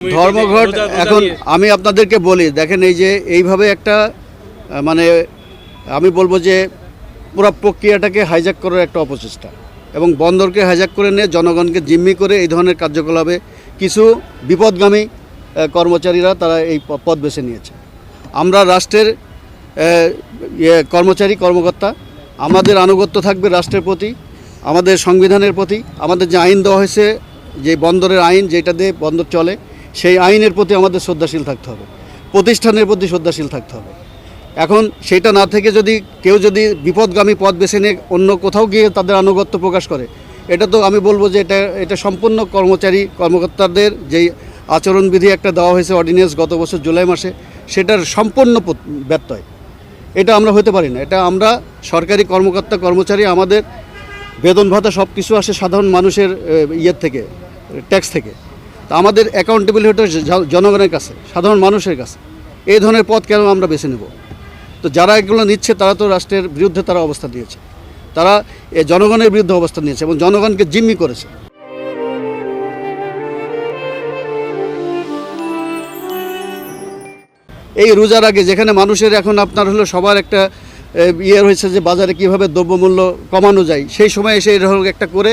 ধর্মঘট এখন আমি আপনাদেরকে বলি, দেখেন এই যে এইভাবে একটা মানে আমি বলবো যে পুরো প্রক্রিয়াটাকে হাইজ্যাক করার একটা অপচেষ্টা এবং বন্দরকে হাইজ্যাক করে নিয়ে জনগণকে জিম্মি করে এই ধরনের কার্যকলাপে কিছু বিপদগামী কর্মচারীরা তারা এই পথ বেছে নিয়েছে। আমরা রাষ্ট্রের কর্মচারী কর্মকর্তা, আমাদের আনুগত্য থাকবে রাষ্ট্রের প্রতি, আমাদের সংবিধানের প্রতি, আমাদের যে আইন দেওয়া হয়েছে, যে বন্দরের আইন যেটা দিয়ে বন্দর চলে, সেই আইনের প্রতি আমাদের শ্রদ্ধাশীল থাকতে হবে, প্রতিষ্ঠানের প্রতি শ্রদ্ধাশীল থাকতে হবে। এখন সেটা না থেকে যদি কেউ বিপদগামী পথ বেছে নিয়ে অন্য কোথাও গিয়ে তাদের আনুগত্য প্রকাশ করে, এটা তো আমি বলবো যে এটা সম্পূর্ণ কর্মচারী কর্মকর্তাদের যেই আচরণবিধি একটা দেওয়া হয়েছে অর্ডিন্যান্স গত বছর জুলাই মাসে, সেটার সম্পূর্ণ ব্যত্যয়। এটা আমরা হতে পারি না। এটা আমরা সরকারি কর্মকর্তা কর্মচারী, আমাদের বেতন ভাতা সব কিছু আসে সাধারণ মানুষের ইয়ের থেকে, ট্যাক্স থেকে। তা আমাদের অ্যাকাউন্টেবল হতে জনগণের কাছে, সাধারণ মানুষের কাছে। এই ধরনের পথ কেন আমরা বেছে নেব? তো যারা এগুলো নিচ্ছে তারা তো রাষ্ট্রের বিরুদ্ধে তারা অবস্থা দিয়েছে, তারা জনগণের বিরুদ্ধে অবস্থান নিয়েছে এবং জনগণকে জিম্মি করেছে। এই রোজার আগে যেখানে মানুষের এখন আপনার হলো সবার একটা ইয়ে হয়েছে যে বাজারে কীভাবে দ্রব্যমূল্য কমানো যায়, সেই সময় এসে এরকম একটা করে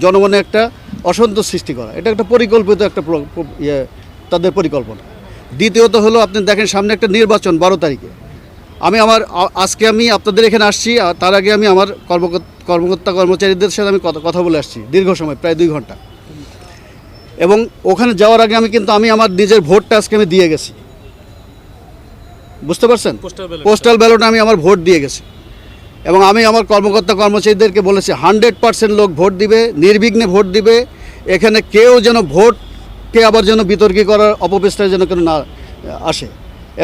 জনগণের একটা অসন্তোষ সৃষ্টি করা, এটা একটা পরিকল্পিত একটা তাদের পরিকল্পনা। দ্বিতীয়ত হলো আপনি দেখেন সামনে একটা নির্বাচন 12 তারিখে। আজকে আমি আপনাদের এখানে আসছি, তার আগে আমি আমার কর্মকর্তা কর্মচারীদের সাথে আমি কথা বলে আসছি দীর্ঘ সময়, প্রায় 2 ঘন্টা। এবং ওখানে যাওয়ার আগে আমি আমার নিজের ভোটটা আজকে আমি দিয়ে গেছি, বুঝতে পারছেন? পোস্টাল ব্যালটে আমি আমার ভোট দিয়ে গেছি এবং আমি আমার কর্মকর্তা কর্মচারীদেরকে বলেছি 100% লোক ভোট দিবে, নির্বিঘ্নে ভোট দিবে। এখানে কেউ যেন ভোটকে আবার যেন বিতর্কী করার অপপ্রচেষ্টায় যেন কেন না আসে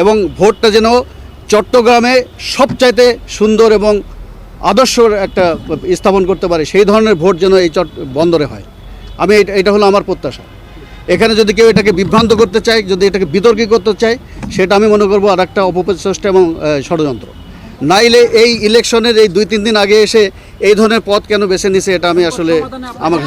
এবং ভোটটা যেন চট্টগ্রামে সবচাইতে সুন্দর এবং আদর্শ একটা স্থাপন করতে পারে, সেই ধরনের ভোট যেন এই বন্দরে হয়। এটা হলো আমার প্রত্যাশা। এখানে যদি কেউ এটাকে বিভ্রান্ত করতে চায়, যদি এটাকে বিতর্কী করতে চায়, সেটা আমি মনে করবো আর একটা অপপ্রচেষ্টা এবং ষড়যন্ত্র। নাইলে এই ইলেকশনের এই 2-3 দিন আগে এসে এই ধরনের পথ কেন বেছে নিছে, এটা আমি আসলে আমার